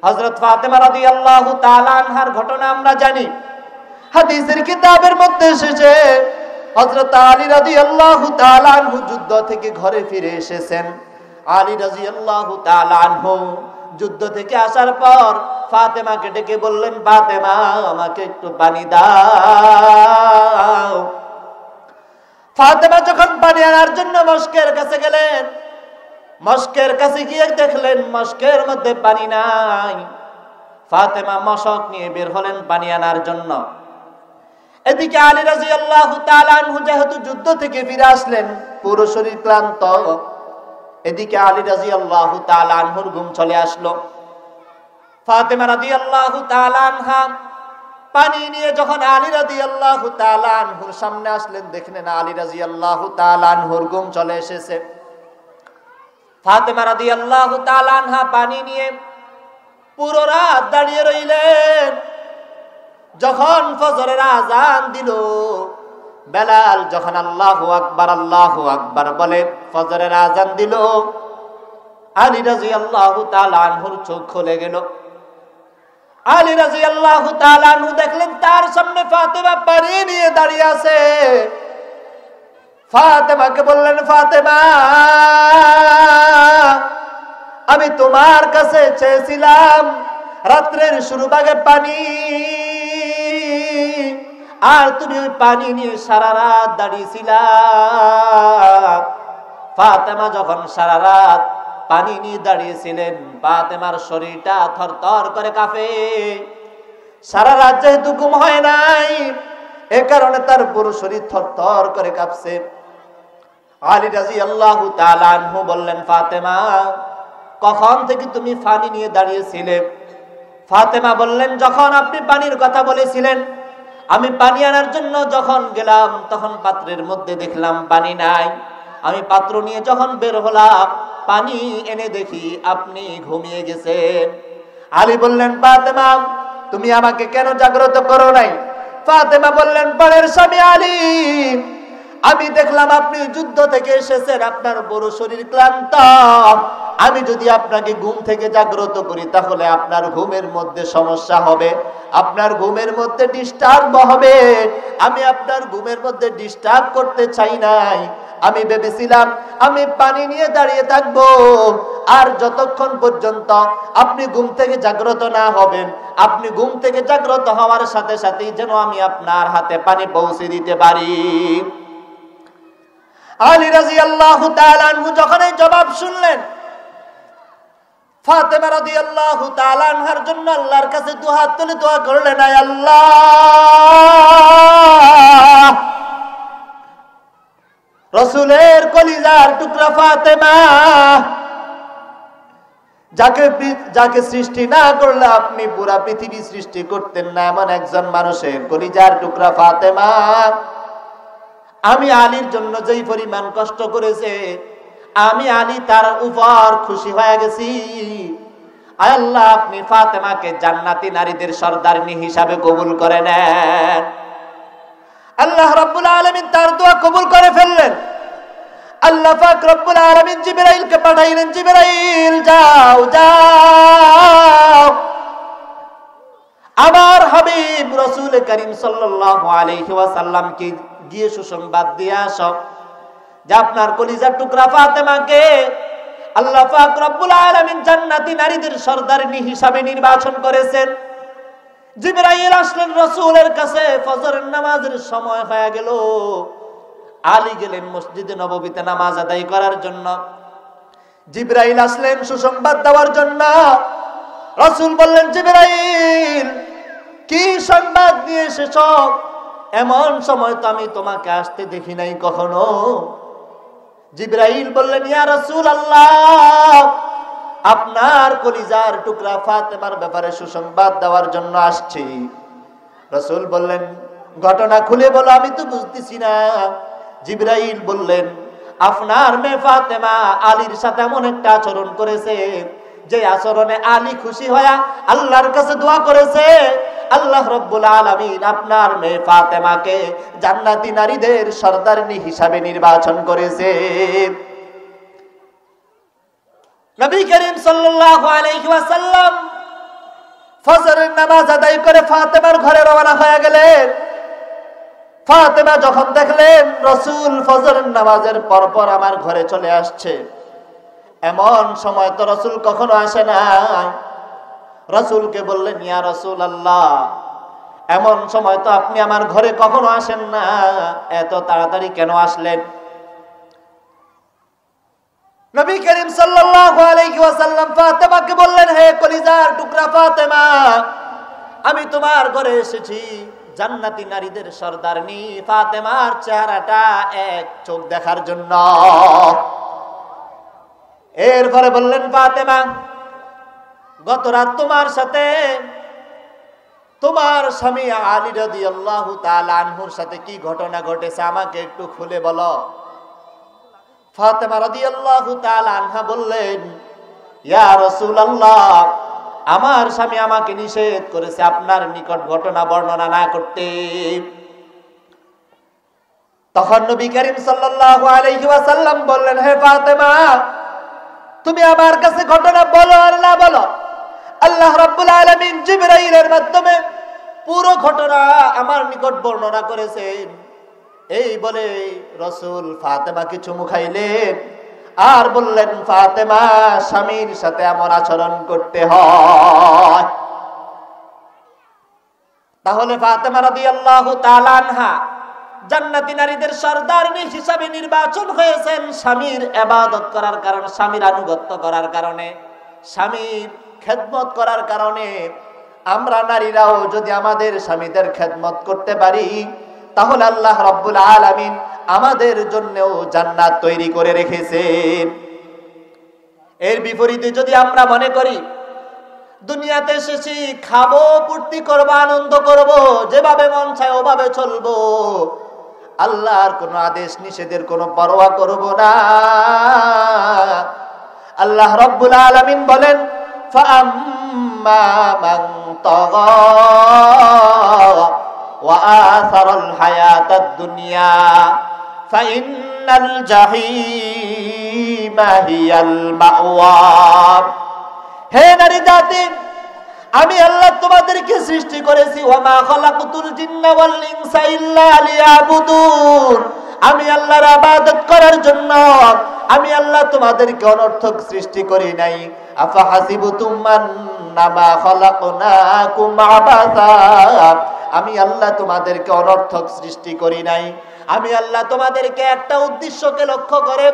হযরত ফাতেমা রাদিয়াল্লাহু তাআলা আনহার ঘটনা আমরা জানি। হাদিসের কিতাবের মধ্যে এসেছে হযরত আলী রাদিয়াল্লাহু তাআলা আনহু যুদ্ধ থেকে ঘরে ফিরে এসেছেন। আলী রাদিয়াল্লাহু তাআলা আনহু যুদ্ধ থেকে আসার পর ফাতেমাকে ডেকে বললেন, ফাতেমা আমাকে একটু পানি দাও। ফাতেমা যখন পানি আনার জন্য মশকের কাছে গেলেন, মশকের কাছে গিয়ে দেখলেন মশকের মধ্যে পানি নাই। ফাতেমা মশক নিয়ে বের হলেন পানি আনার জন্য। এদিকে আলী রাদিয়াল্লাহু তাআলা আনহু যেহেতু যুদ্ধ থেকে ফিরে আসলেন, পুরো শরীর ক্লান্ত, এদিকে আলী রাদিয়াল্লাহু তাআলা আনহুর ঘুম চলে আসলো। ফাতেমা রাদিয়াল্লাহু তাআলা আনহা পানি নিয়ে যখন আলী রাদিয়াল্লাহু তাআলা আনহুর সামনে আসলেন, দেখলেন আলী রাদিয়াল্লাহু তাআলা আনহুর ঘুম চলে এসেছে। ফাতেমা রাদিয়াল্লাহু তাআলা আনহা পানি নিয়ে পুরো রাত দাঁড়িয়ে রইলেন। যখন ফজরের আযান দিল, বেলাল যখন আল্লাহু আকবার বলে ফজরের আযান দিল, আলী রাদিয়াল্লাহু তাআলা আনহুর চোখ খুলে গেল। আলী রাদিয়াল্লাহু তাআলা আনহু দেখলেন তার সামনে ফাতেমা পানি নিয়ে দাঁড়িয়ে আছে। ফাতেমাকে বললেন, ফাতেমা আমি তোমার কাছে চেয়েছিলাম রাত্রের শুরু ভাগে পানি, আর তুমি ওই পানি নিয়ে সারা রাত দাঁড়িয়েছিলা। ফাতেমা যখন সারা রাত পানি নিয়ে দাঁড়িয়েছিলেন, ফাতেমার শরীরটা থরথর করে কাঁপে। সারা রাত যেহেতু ঘুম হয় নাই, এ কারণে তার পুরো শরীর থরথর করে কাঁপছে। আলী রাদিয়াল্লাহু তাআলা আনহু বললেন, ফাতেমা কখন থেকে তুমি পানি নিয়ে দাঁড়িয়েছিলে? ফাতেমা বললেন, যখন আপনি পানির কথা বলেছিলেন, আমি পানি আনার জন্য যখন গেলাম তখন পাত্রের মধ্যে দেখলাম পানি নাই। আমি পাত্র নিয়ে যখন বের হলাম, পানি এনে দেখি আপনি ঘুমিয়ে গেছেন। আলী বললেন, ফাতেমা তুমি আমাকে কেন জাগ্রত করো নাই? ফাতেমা বললেন, পরের স্বামী আলী, আমি দেখলাম আপনি যুদ্ধ থেকে এসেছেন, আপনার বড় শরীর ক্লান্ত। আমি যদি আপনাকে ঘুম থেকে জাগ্রত করি তাহলে আপনার ঘুমের মধ্যে সমস্যা হবে, আপনার ঘুমের মধ্যে ডিস্টার্ব হবে। আমি আপনার ঘুমের মধ্যে ডিস্টার্ব করতে চাই নাই। আমি ভেবেছিলাম আমি পানি নিয়ে দাঁড়িয়ে থাকবো, আর যতক্ষণ পর্যন্ত আপনি ঘুম থেকে জাগ্রত না হবেন, আপনি ঘুম থেকে জাগ্রত হওয়ার সাথে সাথেই যেন আমি আপনার হাতে পানি পৌঁছে দিতে পারি। আলী রাদিয়াল্লাহু তাআলা আনহু যখন এই জবাব শুনলেন, ফাতেমা রাদিয়াল্লাহু তাআলা আনহার জন্য আল্লাহর কাছে দুহাত তুলে দোয়া করলেন, আয় আল্লাহ, রাসূলের কলিজার টুকরা ফাতেমা, যাকে সৃষ্টি না করলে আপনি পুরা পৃথিবী সৃষ্টি করতেন না, এমন একজন মানুষের কলিজার টুকরা ফাতেমা, আমি আলীর জন্য যেই পরিমাণ কষ্ট করেছে, আমি আলী তার উপর খুশি হয়ে গেছি। আয় আল্লাহ, আপনি ফাতেমাকে জান্নাতি নারীদের সর্দারনি হিসাবে কবুল করে নেন। আল্লাহ রাব্বুল আলামিন তার দোয়া কবুল করে ফেললেন। আল্লাহ পাক রব্বুল আলামিন জিবরাইলকে পাঠাইলেন, জিবরাইল যাও যাও আমার হাবিব রাসূল করিম সাল্লাল্লাহু আলাইহি ওয়াসাল্লামকে গিয়ে সুসংবাদ দিয়ে আসো যে আপনার কলিজার টুকরা ফাতেমাকে আল্লাহ পাক রব্বুল আলামিন জান্নাতি নারীদের সর্দারনি হিসাবে নির্বাচন করেছেন। জিবরাইল আসলেন রাসূলের কাছে, ফজরের নামাজের সময় হয়ে গেল। আলী গেলেন মসজিদে নববীতে নামাজ আদায় করার জন্য। জিবরাইল আসলেন সুসংবাদ দেওয়ার জন্য। রাসূল বললেন, জিবরাইল কি সংবাদ নিয়ে এসেছো? এমন সময় তো আমি তোমাকে আসতে দেখি নাই কখনো। জিবরাইল বললেন, ইয়া রাসূলুল্লাহ, আপনার কলিজার টুকরা ফাতেমার ব্যাপারে সুসংবাদ দেওয়ার জন্য আসছি। রাসূল বললেন, ঘটনা খুলে বলো, আমি তো বুঝতেছি না। জিবরাইল বললেন, আপনার মেয়ে ফাতেমা আলীর সাথে এমন একটা আচরণ করেছে যে আচরণে আলী খুশি হয়ে আল্লাহর কাছে দোয়া করেছে, আল্লাহ রাব্বুল আলামিন আপনার মেয়ে ফাতেমাকে জান্নাতি নারীদের সর্দারনি হিসাবে নির্বাচন করেছে। নবী করিম সাল্লাল্লাহু আলাইহি ওয়াসাল্লাম ফজরের নামাজ আদায় করে ফাতেমার ঘরে রওনা হয়ে গেলেন। ফাতেমা যখন দেখলেন রাসূল ফজরের নামাজের পরপর আমার ঘরে চলে আসছে, এমন সময় তো রাসূল কখনো আসে না, রাসূলকে বললেন, ইয়া রাসূলুল্লাহ, এমন সময় তো আপনি আমার ঘরে কখনো আসেন না, এত তাড়াতাড়ি কেন আসলেন? নবী করিম সাল্লাল্লাহু আলাইহি ওয়াসাল্লাম ফাতেমাকে বললেন, হে কলিজার টুকরা ফাতেমা, আমি তোমার ঘরে এসেছি জান্নাতি নারীদের সর্দারনি ফাতেমার চেহারাটা এক চোখ দেখার জন্য। এরপরে বললেন, ফাতেমা, গত রাত তোমার সাথে তোমার স্বামী আলী রাদিয়াল্লাহু তাআলা আনহুর সাথে কি ঘটনা ঘটেছে আমাকে একটু খুলে বলো। ফাতেমা রাদিয়াল্লাহু তাআলা আনহা বললেন, ইয়া রাসূলুল্লাহ, আমার স্বামী আমাকে নিষেধ করেছে আপনার নিকট ঘটনা বর্ণনা না করতে। তখন নবী করিম সাল্লাল্লাহু আলাইহি ওয়াসাল্লাম বললেন, হে ফাতেমা, তুমি আমার কাছে ঘটনা বলো আর না বলো, আল্লাহ রাব্বুল আলামিন জিবরাইলের মাধ্যমে পুরো ঘটনা আমার নিকট বর্ণনা করেছেন। এই বলে রাসূল ফাতেমাকে চুমু খাইলেন আর বললেন, ফাতেমা, স্বামীর সাথে এমন আচরণ করতে হয়। তাহলে ফাতেমা রাদিয়াল্লাহু তাআলা আনহা জান্নাতি নারীদের সর্দারনি হিসাবে নির্বাচন হয়েছেন স্বামীর ইবাদত করার কারণে, স্বামীর আনুগত্য করার কারণে, স্বামীর খেদমত করার কারণে। আমরা নারীরাও যদি আমাদের স্বামীদের খেদমত করতে পারি, তাহলে আল্লাহ রাব্বুল আলামিন আমাদের জন্যও জান্নাত তৈরি করে রেখেছেন। এর বিপরীতে যদি আমরা মনে করি দুনিয়াতে এসেছি খাবো, ফুর্তি করবো, আনন্দ করব, যেভাবে মন চায় ওভাবে চলবো, আল্লাহর কোনো আদেশ নিষেধের কোনো পরোয়া করব না, আল্লাহ রাব্বুল আলামিন বলেন, ফাআম্মা মান তাগা ওয়া আসারাল হায়াতাদ দুনিয়া ফাইন্নাল জাহিমা হিয়াল মাওয়া। হে নারী জাতি, আমি আল্লাহ তোমাদেরকে সৃষ্টি করেছি, ওয়া মা খালাকতুল জিন্না ওয়াল ইনসা ইল্লা লিয়াবুদুন, আমি আল্লাহর ইবাদত করার জন্য। আমি আল্লাহ তোমাদেরকে অনর্থক সৃষ্টি করি নাই। আফা হাসিবতুম আন্নামা খালাকনাকুম আবাসা, আমি আল্লাহ তোমাদেরকে অনর্থক সৃষ্টি করি নাই। আমি আল্লাহ তোমাদেরকে একটা উদ্দেশ্যকে লক্ষ্য করে,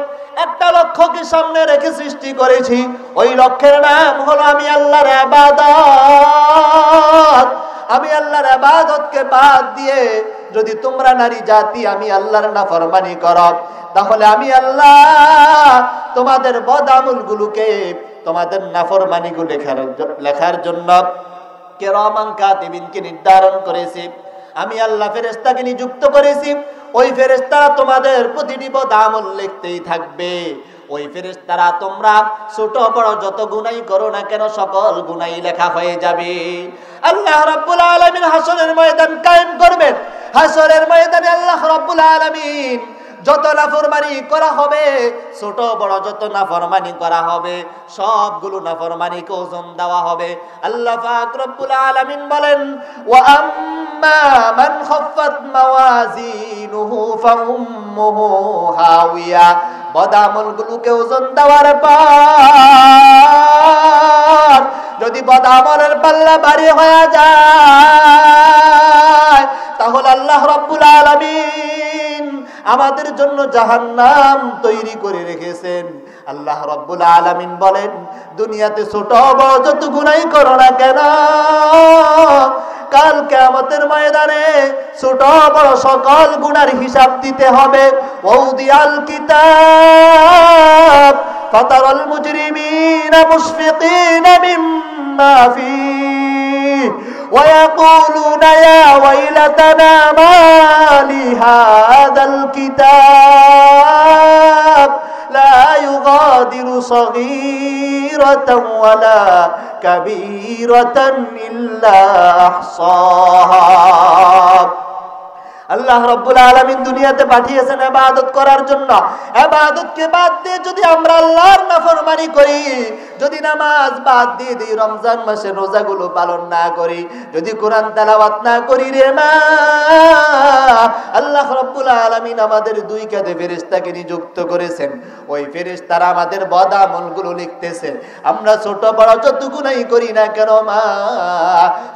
একটা লক্ষ্যকে সামনে রেখে সৃষ্টি করেছি। ওই লক্ষ্যের নাম হলো আমি আল্লাহর ইবাদত। আমি আল্লাহর ইবাদতকে বাদ দিয়ে যদি তোমরা নারী জাতি আমি আল্লাহর নাফরমানি করো, তাহলে আমি আল্লাহ তোমাদের বদআমলগুলোকে, তোমাদের নাফরমানিগুলো লেখার জন্য কিরামান কাতিবিনকে নির্ধারণ করেছি। আমি আল্লাহ ফেরেশতাকে নিযুক্ত করেছি। ওই ফেরেশতারা তোমাদের প্রতিটি বদআমল লিখতেই থাকবে। ওই ফেরেশতারা তোমরা ছোট বড় যত গুনাহ করো না কেন সকল গুনাহ লেখা হয়ে যাবে। আল্লাহ রাব্বুল আলামিন হাসরের ময়দান কায়েম করবেন। হাসরের ময়দানে আল্লাহ রাব্বুল আলামিন যত নাফরমানি করা হবে, ছোট বড় যত নাফরমানি করা হবে, সবগুলো নাফরমানিকে ওজন দেওয়া হবে। আল্লাহ পাক রব্বুল আলামিন বলেন, ওয়া আম্মা মান খাফফাত মাওয়াজিনুহু ফাউম্মুহু হাওিয়া, বদআমলগুলোকে ওজন দেওয়ার পর যদি বদআমলের পাল্লা ভারী হয়ে যায়, তাহলে আল্লাহ রাব্বুল আলামিন আমাদের জন্য জাহান্নাম তৈরি করে রেখেছেন। আল্লাহ রাব্বুল আলামিন বলেন, দুনিয়াতে ছোট বড় যত গুনাহ করো না কেন, কাল কিয়ামতের ময়দানে ছোট বড় সকল গুনার হিসাব দিতে হবে। ওয়াউদিয়াল কিতাব ফাতারাল মুজরিমিনা মুশফিকিনা মিম্মা ফীহি ويقولون يا ويلتنا ما لهذا الكتاب لا يغادر صغيرة ولا كبيرة إلا أحصاها। আল্লাহ রাব্বুল আলামিন দুনিয়াতে পাঠিয়েছেন ইবাদত করার জন্য। ইবাদতকে বাদ দিয়ে যদি আমরা আল্লাহর নাফরমানি করি, যদি নামাজ বাদ দিয়ে দিই, রমজান মাসে রোজাগুলো পালন না করি, যদি কোরআন তেলাওয়াত না করি রে মা, আল্লাহ রাব্বুল আলামিন আমাদের দুই কাঁধে ফেরেশতাকে নিযুক্ত করেছেন। ওই ফেরেশতারা আমাদের বদ আমলগুলো লিখতেছে। আমরা ছোট বড় যত গুনাহই করি না কেন মা,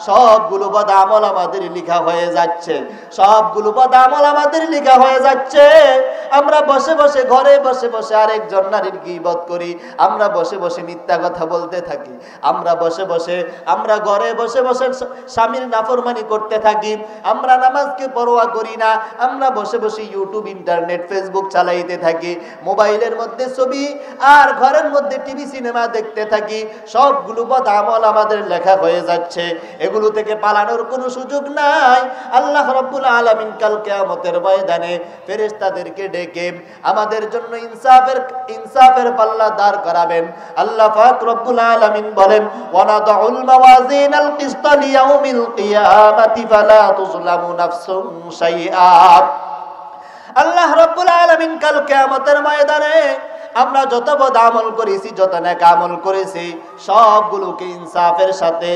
সবগুলো বদ আমল আমাদের লেখা হয়ে যাচ্ছে, সবগুলো বদ আমল আমাদের লেখা হয়ে যাচ্ছে। আমরা বসে বসে ঘরে বসে বসে আরেকজন নারীর গীবত করি, আমরা বসে বসে মিথ্যা কথা বলতে থাকি, আমরা বসে বসে আমরা ঘরে বসে বসে স্বামীর নাফরমানি করতে থাকি, আমরা নামাজকে পরোয়া করি না, আমরা বসে বসে ইউটিউব, ইন্টারনেট, ফেসবুক চালাইতে থাকি, মোবাইলের মধ্যে ছবি আর ঘরের মধ্যে টিভি সিনেমা দেখতে থাকি। সবগুলো বদ আমল আমাদের লেখা হয়ে যাচ্ছে, এগুলো থেকে পালানোর কোনো সুযোগ নাই। আল্লাহ রাব্বুল আলামিন কাল কিয়ামতের ময়দানে ফেরেশতাদেরকে ডেকে আমাদের জন্য ইনসাফের পাল্লা দাঁড় করাবেন। আল্লাহ পাক রব্বুল আলামিন বলেন, ওয়ানাদউল মাওয়াজিনাল কিসতা লিয়াউমিল কিয়ামাতি ফালা তুযলামু নাফসুন শাইআ। আল্লাহ রাব্বুল আলামিন কাল কিয়ামতের ময়দানে আমরা যত বদ আমল করেছি, যত নেক আমল করেছি, সবগুলোকে ইনসাফের সাথে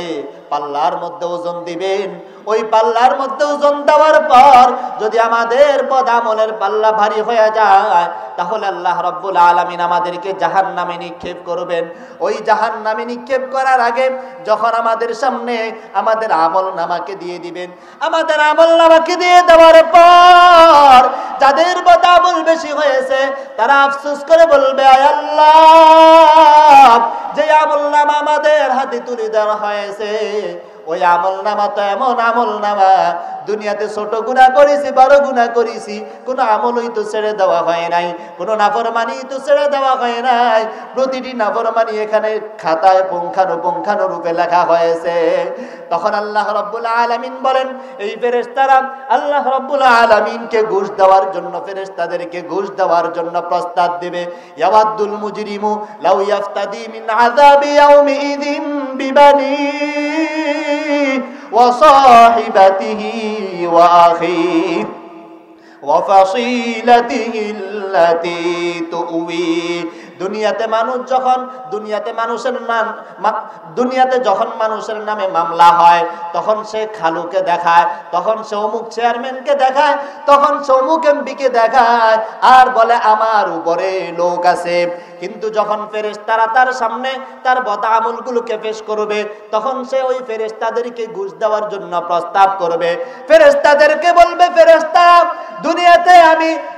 পাল্লার মধ্যে ওজন দিবেন। ওই পাল্লার মধ্যে ওজন দেওয়ার পর যদি আমাদের বদ আমলের পাল্লা ভারী হয়ে যায়, তাহলে আল্লাহ রাব্বুল আলামিন আমাদেরকে জাহান্নামে নিক্ষেপ করবেন। ওই জাহান্নামে নিক্ষেপ করার আগে যখন আমাদের সামনে আমাদের আমল নামাকে দিয়ে দিবেন, আমাদের আমল নামাকে দিয়ে দেওয়ার পর যাদের বদ আমল বেশি হয়েছে তারা আফসোস করে বলবে, আয় আল্লাহ, যে আমল নামা আমাদের হাতে তুলে দেওয়া হয়েছে, ওই আমল নামা তো এমন আমল নামা, দুনিয়াতে ছোট গুনাহ করেছি, বড় গুনাহ করেছি, কোনো আমলই তো ছেড়ে দেওয়া হয় নাই, কোনো নাফরমানি তো ছেড়ে দেওয়া হয় নাই, প্রতিটি নাফরমানি এখানে খাতায় পুঙ্খানুপুঙ্খানুরূপে লেখা হয়েছে। তখন আল্লাহ রাব্বুল আলামিন বলেন, এই ফেরেশতারা আল্লাহ রাব্বুল আলামিনকে ঘুষ দেওয়ার জন্য, ফেরেশতাদেরকে ঘুষ দেওয়ার জন্য প্রস্তাব দেবে। ইয়াওয়াদুল মুজরিমু লাউ ইয়াফতাদি মিন আযাবি ইয়াউমিইযিন বিবানি ওয়া সাহিবাতিহি ওয়া আখিহি ওয়া ফাসিলাতিহি আল্লাতী তুউই। দুনিয়াতে যখন মানুষের নামে মামলা হয়, তখন সে খালুকে দেখায়, তখন সে অমুক চেয়ারম্যানকে দেখায়, তখন সে অমুক এমপিকে দেখায়, আর বলে আমার উপরে লোক আছে। কিন্তু যখন ফেরেশতারা তার সামনে তার বদ আমলগুলোকে পেশ করবে, তখন সে ওই ফেরেশতাদেরকে ঘুষ দেওয়ার জন্য প্রস্তাব করবে। ফেরেশতাদেরকে বলবে, ফেরেশতা,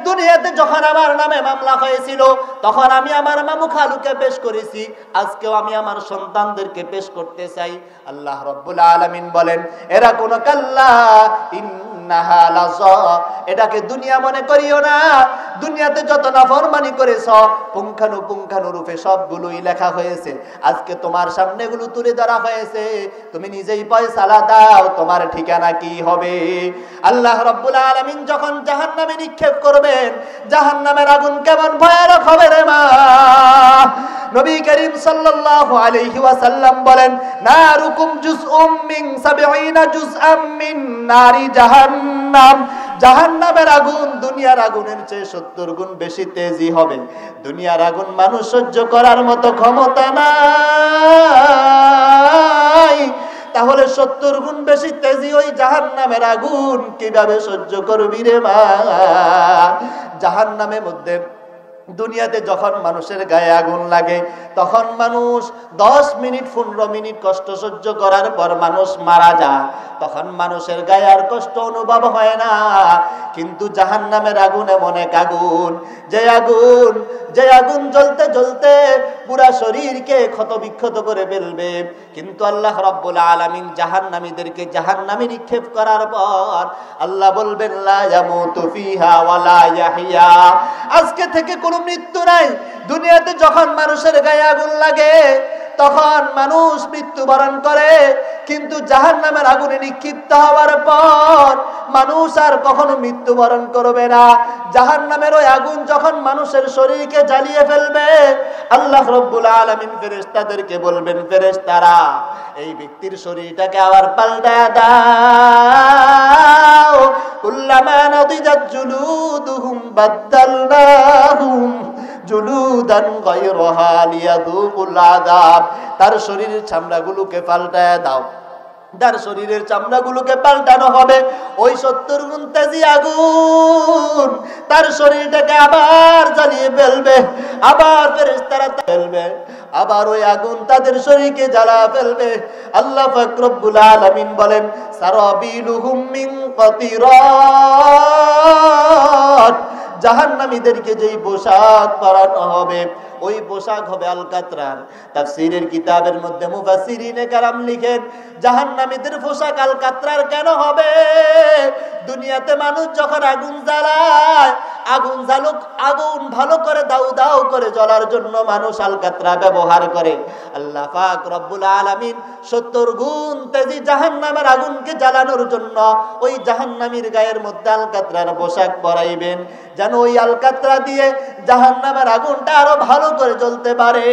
দুনিয়াতে যখন আমার নামে মামলা হয়েছিল, তখন আমি আমার মামু খালুকে পেশ করেছি, আজকেও আমি আমার সন্তানদেরকে পেশ করতে চাই। আল্লাহ রাব্বুল আলামিন বলেন, এরা কোন কাল্লা ইন্নাহা লাযা, এটাকে দুনিয়া মনে করিও না। দুনিয়াতে যত নাফরমানি করেছ পুঙ্খানুপুঙ্খানুরূপে সবগুলোই লেখা হয়েছে, আজকে তোমার সামনে এগুলো তুলে ধরা হয়েছে, তুমি নিজেই ফয়সালা দাও তোমার ঠিকানা কি হবে। আল্লাহ রাব্বুল আলামিন যখন জাহান্নামে নিক্ষেপ করবেন, জাহান্নামের আগুন কেমন ভয়ানক হবে রে মা। নবী করিম সাল্লাল্লাহু আলাইহি ওয়াসাল্লাম বলেন, নারুকুম জুজউম মিন 70 জুজআম মিন নারি জাহান্নাম। জাহান্নামের আগুন দুনিয়ার আগুনের চেয়ে 70 গুণ বেশি তেজি হবে। দুনিয়ার আগুন মানুষ সহ্য করার মতো ক্ষমতা নাই, তাহলে 70 গুণ বেশি তেজি ওই জাহান্নামের আগুন কিভাবে সহ্য করবি রে মা। জাহান্নামের মধ্যে দুনিয়াতে যখন মানুষের গায়ে আগুন লাগে, তখন মানুষ 10 মিনিট 15 মিনিট কষ্ট সহ্য করার পর মানুষ মারা যায়, তখন মানুষের গায়ে আর কষ্ট অনুভব হয় না। কিন্তু জাহান্নামের আগুন এমন এক আগুন, যে আগুন জ্বলতে জ্বলতে পুরা শরীরকে ক্ষতবিক্ষত করে ফেলবে। কিন্তু আল্লাহ রাব্বুল আলামিন জাহান্নামীদেরকে জাহান্নামে নিক্ষেপ করার পর আল্লাহ বলবেন, লা ইয়ামুতু ফিহা ওয়ালা ইয়াহইয়া, আজকে থেকে কোনো মৃত্যু নাই। দুনিয়াতে যখন মানুষের গায়ে আগুন লাগে তখন মানুষ মৃত্যুবরণ করে, কিন্তু জাহান্নামের আগুনে নিক্ষিপ্ত হওয়ার পর মানুষ আর কখনো মৃত্যুবরণ করবে না। জাহান্নামের ওই আগুন যখন মানুষের শরীরকে জ্বালিয়ে ফেলবে, আল্লাহ রাব্বুল আলামিন ফেরেশতাদেরকে বলবেন, ফেরেশতারা এই ব্যক্তির শরীরটাকে আবার পাল্টায়া দাও। কুল্লামা নাদিজাত জুলুদুহুম বাদদালনাহুম জুলুদান গায়রাহা লিয়াযুকুল আযাব। তার শরীরের চামড়াগুলোকে পাল্টায় দাও, তার শরীরের চামড়াগুলোকে পাল্টানো হবে। ওই 70 গুণ তেজি আগুন তার শরীরটাকে আবার জ্বালিয়ে ফেলবে, আবার ফেরেশতারা ফেলবে, আবার ওই আগুন তাদের শরীরকে জ্বালা ফেলবে। আল্লাহ পাক রব্বুল আলামিন বলেন, সারাবিলুহুম মিন কাতিরাত, জাহান্নামীদেরকে যেই পোশাক পরানো হবে ওই পোশাক হবে আলকাতরার। তাফসীরের কিতাবের মধ্যে মুফাসসিরিনে কেরাম লিখেন, জাহান্নামীদের পোশাক আলকাতরার কেন হবে? দুনিয়াতে মানুষ যখন আগুন জ্বালায়, আগুন জ্বালুক, আগুন ভালো করে দাউ দাউ করে জ্বলার জন্য মানুষ আলকাতরা ব্যবহার করে। আল্লাহ পাক রব্বুল আলামিন 70 গুণ তেজি জাহান্নামের আগুনকে জ্বালানোর জন্য ওই জাহান্নামীর গায়ের মধ্যে আলকাতরার পোশাক পরাইবেন, যেন ওই আলকাতরা দিয়ে জাহান্নামের আগুনটা আরো ভালো করে জ্বলতে পারে।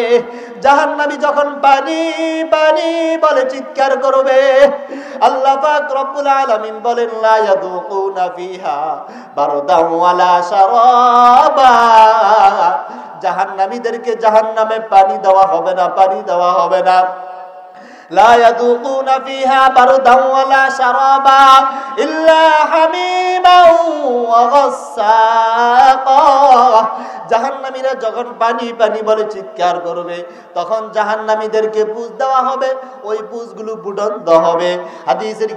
জাহান্নামী যখন পানি পানি বলে চিৎকার করবে, আল্লাহ পাক রব্বুল আলামিন বলেন, লা ইয়াযুকুনা ফিহা বারদান ওয়ালা শারাবা, জাহান্নামীদেরকে জাহান্নামে পানি দেওয়া হবে না, পানি দেওয়া হবে না। লা ইয়াযুকুনা ফিহা বারদান ওয়ালা শারাবা ইল্লা হামিমান ওয়া গাসসাকা। জাহান্নামীরা যখন পানি পানি বলে চিৎকার করবে, তখন জাহান্নামীদেরকে পুষ দেওয়া হবে, ওই পুষগুলো ফুটন্ত হবে। হাদিসের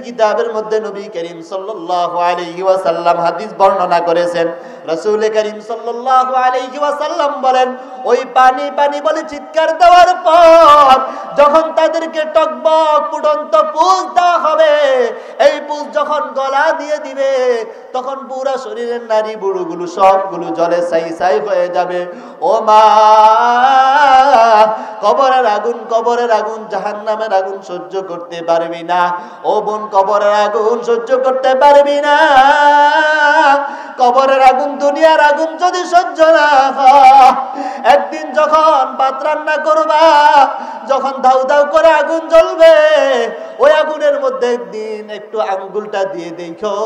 কিতাবের মধ্যে নবী করিম সাল্লাল্লাহু আলাইহি ওয়াসাল্লাম হাদিস বর্ণনা করেছেন। রাসূল করিম সাল্লাল্লাহু আলাইহি ওয়াসাল্লাম বলেন, ওই পানি পানি বলে চিৎকার দেওয়ার পর যখন তাদেরকে টকবক ফুটন্ত পুষ দেওয়া হবে, এই পুষ যখন গলা দিয়ে দিবে, তখন পুরো শরীরের নারী বুড়োগুলো সবগুলো জলে ছাই ছাই হয়ে যাবে। ও মা, কবরের আগুন জাহান্নামের আগুন সহ্য করতে পারবি না। ও বোন, কবরের আগুন সহ্য করতে পারবি না। কবরের আগুন, দুনিয়ার আগুন যদি সহ্য না হয়, একদিন যখন ভাত রান্না করবা, যখন দাউ দাউ করে আগুন জ্বলবে, ওই আগুনের মধ্যে একদিন একটু আঙ্গুলটা দিয়ে দেখো,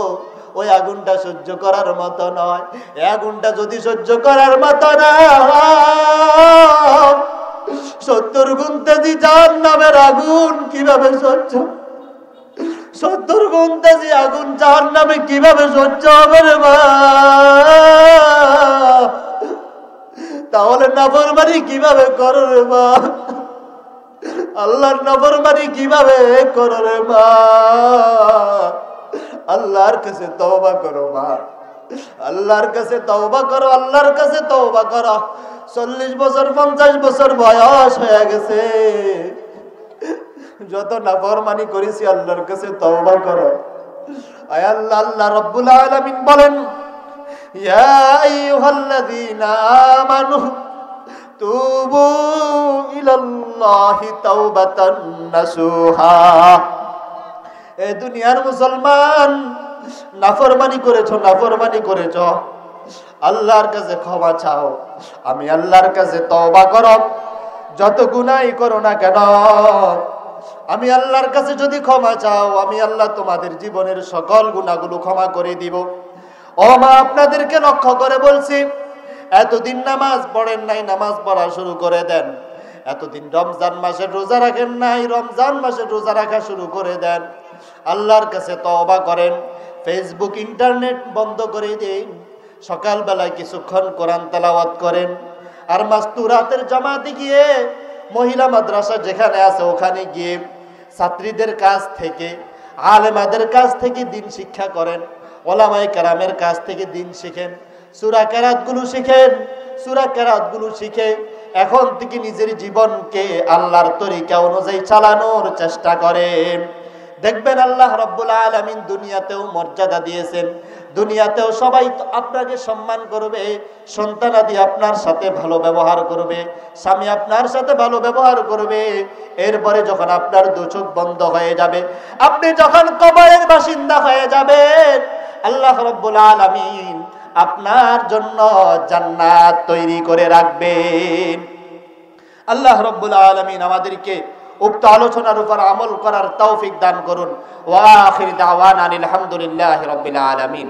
ওই আগুনটা সহ্য করার মতো নয়। এই আগুনটা যদি সহ্য করার মতো না, 70 গুণ তেজি জাহান্নামের আগুন কিভাবে সহ্য, 70 গুণ তেজি আগুন জাহান্নামে কিভাবে সহ্য হবে রে মা? তাহলে নাফরমানি কিভাবে করো রে মা? আল্লাহর নাফরমানি কিভাবে করো রে মা? আল্লাহর কাছে তওবা করো মা, আল্লাহর কাছে তওবা করো, আল্লাহর কাছে তওবা করো। 40 বছর 50 বছর বয়স হয়ে গেছে, যত নাফরমানি করেছি, আল্লাহর কাছে তওবা করো। আয় আল্লাহ, আল্লাহ রাব্বুল আলামিন বলেন, ইয়া আইয়ুহাল্লাযীনা আমানু তুবু ইলাল্লাহি তাওবাতান নাসুহা। এ দুনিয়ার মুসলমান, নাফরমানি করেছো, আল্লাহর কাছে ক্ষমা চাও। আমি আল্লাহর কাছে তওবা করো, যত গুনাহ করো না কেন, আমি আল্লাহর কাছে যদি ক্ষমা চাও, আমি আল্লাহ তোমাদের জীবনের সকল গুনাহগুলো ক্ষমা করে দিব। ও মা, আপনাদেরকে লক্ষ্য করে বলছি, এতদিন নামাজ পড়েন নাই, নামাজ পড়া শুরু করে দেন। এতদিন রমজান মাসের রোজা রাখেন নাই, রমজান মাসের রোজা রাখা শুরু করে দেন। আল্লাহর কাছে তওবা করেন। ফেসবুক, ইন্টারনেট বন্ধ করে দিন। সকালবেলায় কিছুক্ষণ কোরআন তেলাওয়াত করেন। আর মাস্তুরাতের জামাতে গিয়ে, মহিলা মাদ্রাসা যেখানে আছে ওখানে গিয়ে ছাত্রীদের কাছ থেকে, আলেমাদের কাছ থেকে দিন শিক্ষা করেন। ওলামায়ে কেরামের কাছ থেকে দিন শিখেন। সূরা কেরাতগুলো শিখেন। সূরা কেরাতগুলো শিখে এখন থেকে নিজের জীবনকে আল্লাহর তরিকা অনুযায়ী চালানোর চেষ্টা করেন। দেখবেন আল্লাহ রাব্বুল আলামিন দুনিয়াতেও মর্যাদা দিয়েছেন, দুনিয়াতেও সবাই আপনাকে সম্মান করবে, সন্তানাদি আপনার সাথে ভালো ব্যবহার করবে, স্বামী আপনার সাথে ভালো ব্যবহার করবে। এরপরে যখন আপনার দুচোখ বন্ধ হয়ে যাবে, আপনি যখন কবরের বাসিন্দা হয়ে যাবেন, আল্লাহ রাব্বুল আলামিন আপনার জন্য জান্নাত তৈরি করে রাখবেন। আল্লাহ রাব্বুল আলামিন আমাদেরকে উক্ত আলোচনার উপর আমল করার তৌফিক দান করুন। ওয়া আখির দাওয়ানা আলহামদুলিল্লাহি রাব্বিল আলামিন।